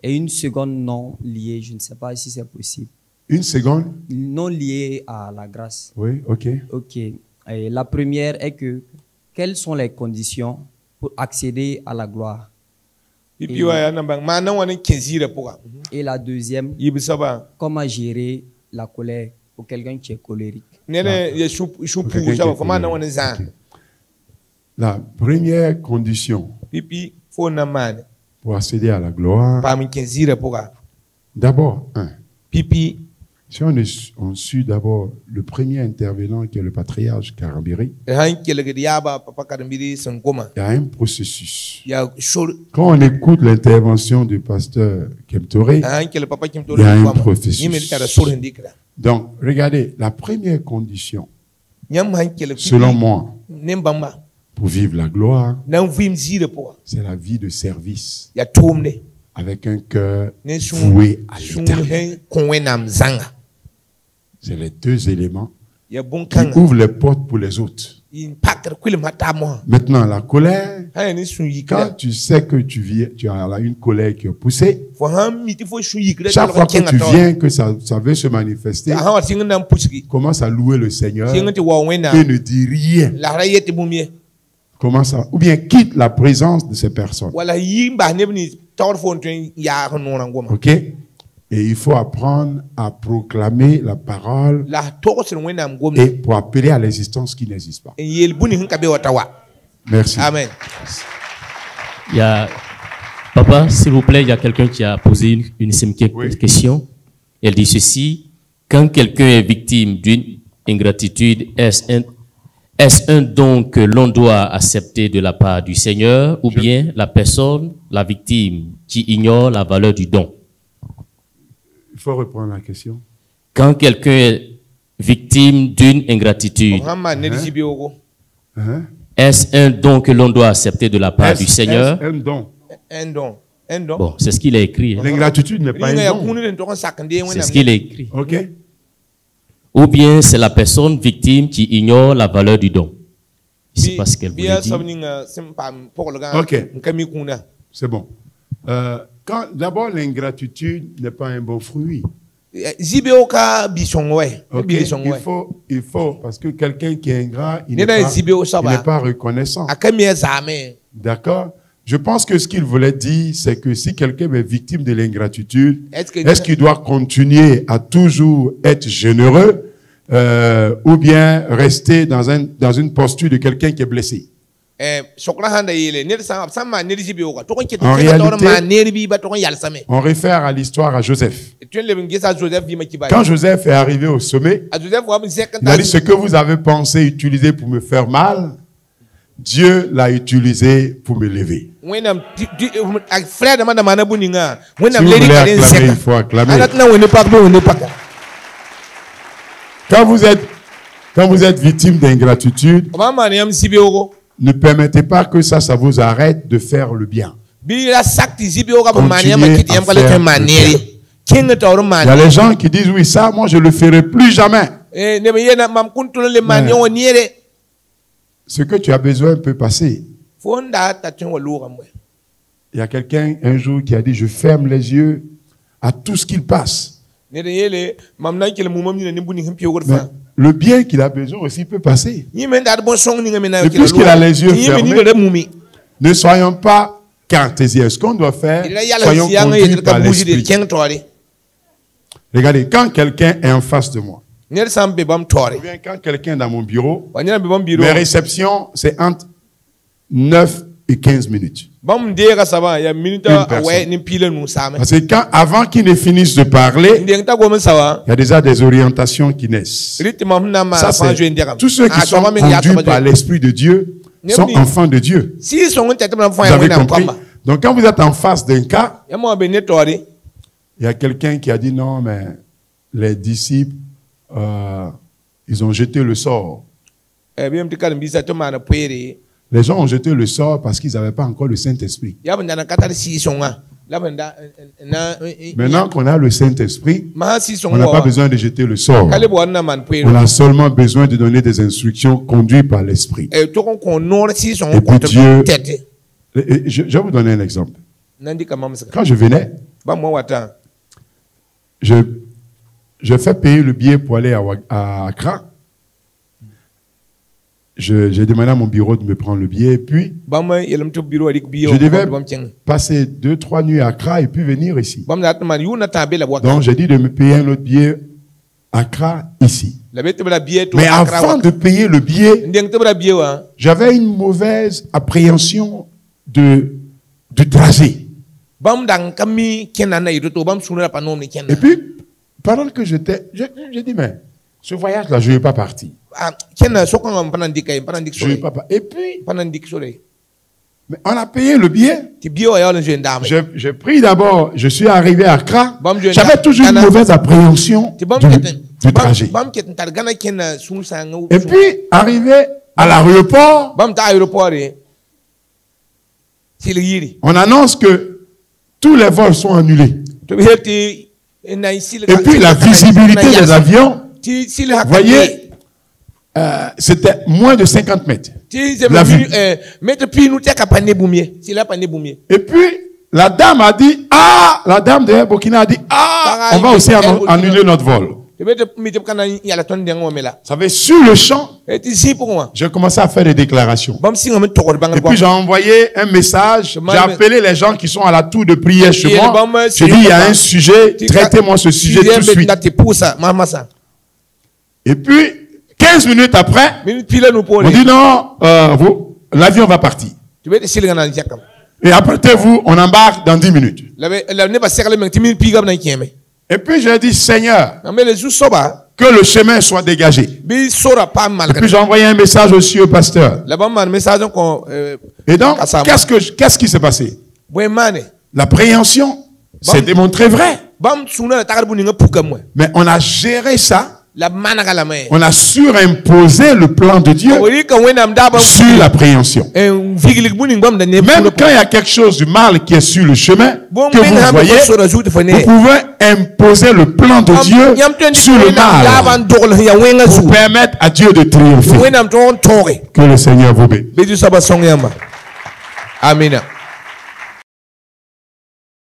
et une seconde non liée. Je ne sais pas si c'est possible. Une seconde? Non liée à la grâce. Oui, ok. Ok. Et la première est que quelles sont les conditions pour accéder à la gloire? Et la deuxième, comment gérer la colère pour quelqu'un qui est colérique? La première condition pour accéder à la gloire, d'abord, si on suit d'abord le premier intervenant qui est le patriarche Karambiri, il y a un processus. Quand on écoute l'intervention du pasteur Kemtoré, il y a un processus. Donc, regardez, la première condition, selon moi, pour vivre la gloire, c'est la vie de service avec un cœur voué à l'Éternel. C'est les deux éléments qui ouvrent les portes pour les autres. Maintenant, la colère, quand tu sais que tu as une colère qui est poussée, chaque fois que tu viens, que ça veut se manifester, commence à louer le Seigneur et ne dis rien. Commence à, ou bien quitte la présence de ces personnes. Ok? Et il faut apprendre à proclamer la parole et pour appeler à l'existence qui n'existe pas. Merci. Amen. Papa, s'il vous plaît, il y a quelqu'un qui a posé une simple question. Elle dit ceci: quand quelqu'un est victime d'une ingratitude, est-ce un don que l'on doit accepter de la part du Seigneur, ou bien la personne, la victime, qui ignore la valeur du don? Il faut reprendre la question. Quand quelqu'un est victime d'une ingratitude, est-ce un don que l'on doit accepter de la part du Seigneur? Un don. Bon, c'est ce qu'il a écrit. L'ingratitude n'est pas un don. C'est ce qu'il a écrit. Ok. Ou bien c'est la personne victime qui ignore la valeur du don. C'est pas ce qu'elle voulait dire. Ok. C'est bon. D'abord, l'ingratitude n'est pas un bon fruit. Okay. Il faut, parce que quelqu'un qui est ingrat, il n'est pas reconnaissant. D'accord? Je pense que ce qu'il voulait dire, c'est que si quelqu'un est victime de l'ingratitude, est-ce qu'il doit continuer à toujours être généreux ou bien rester dans une posture de quelqu'un qui est blessé? En réalité, on réfère à l'histoire à Joseph. Quand Joseph est arrivé au sommet, il a dit: ce que vous avez pensé utiliser pour me faire mal, Dieu l'a utilisé pour me lever. Si vous voulez acclamer, il faut acclamer. Quand vous êtes victime d'ingratitude, ne permettez pas que ça vous arrête de faire le bien. Continuez à faire le bien. Il y a les gens qui disent: oui, ça, moi, je ne le ferai plus jamais. Ce que tu as besoin peut passer. Il y a quelqu'un un jour qui a dit: je ferme les yeux à tout ce qu'il passe. Mais le bien qu'il a besoin aussi peut passer. Et puisqu'il a les yeux fermés, ne soyons pas cartésiens. Ce qu'on doit faire, soyons conduits par l'esprit. Regardez, quand quelqu'un est en face de moi, ou bien quand quelqu'un est dans mon bureau, mes réceptions, c'est entre 9 et 15 minutes. Parce que avant qu'il ne finisse de parler, il y a déjà des orientations qui naissent. Ça, c'est tous ceux qui sont conduits par l'Esprit de Dieu sont enfants de Dieu. Vous avez compris? Donc quand vous êtes en face d'un cas, il y a quelqu'un qui a dit: non, mais les disciples, ils ont jeté le sort. Les gens ont jeté le sort parce qu'ils n'avaient pas encore le Saint-Esprit. Maintenant qu'on a le Saint-Esprit, on n'a pas besoin de jeter le sort. On a seulement besoin de donner des instructions conduites par l'Esprit. Et puis Dieu... Je vais vous donner un exemple. Quand je venais, je fais payer le billet pour aller à Accra. J'ai demandé à mon bureau de me prendre le billet, et puis je devais passer 2-3 nuits à Accra et puis venir ici. Donc j'ai dit de me payer un autre billet à Accra ici. Mais avant de payer le billet, j'avais une mauvaise appréhension du trajet. Et puis, pendant que j'ai dit: mais ce voyage-là, je ne vais pas partir. Je ne vais pas partir. Et puis, mais on a payé le billet. J'ai pris d'abord, je suis arrivé à Accra. J'avais toujours une mauvaise appréhension du trajet. Et puis, arrivé à l'aéroport, on annonce que tous les vols sont annulés. Et puis la visibilité des avions, vous voyez, c'était moins de 50 mètres. La vue. Et puis la dame a dit: ah, la dame de Burkina a dit: ah, on va aussi annuler notre vol. Ça fait sur le champ, j'ai commencé à faire des déclarations. Et puis j'ai envoyé un message, j'ai appelé les gens qui sont à la tour de prière chez moi. J'ai dit: il y a un sujet, traitez-moi ce sujet tout de suite. Et puis 15 minutes après, on dit: non, l'avion va partir. Et apprêtez-vous, on embarque dans 10 minutes. Et puis j'ai dit: Seigneur, que le chemin soit dégagé. Et puis j'ai envoyé un message aussi au pasteur. Et donc, qu'est-ce qui s'est passé? L'appréhension s'est démontrée vraie. Mais on a géré ça. On a surimposé le plan de Dieu sur l'appréhension. Même quand il y a quelque chose de mal qui est sur le chemin, que vous voyez, vous pouvez imposer le plan de Dieu sur le mal pour permettre à Dieu de triompher. Que le Seigneur vous bénisse. Amen.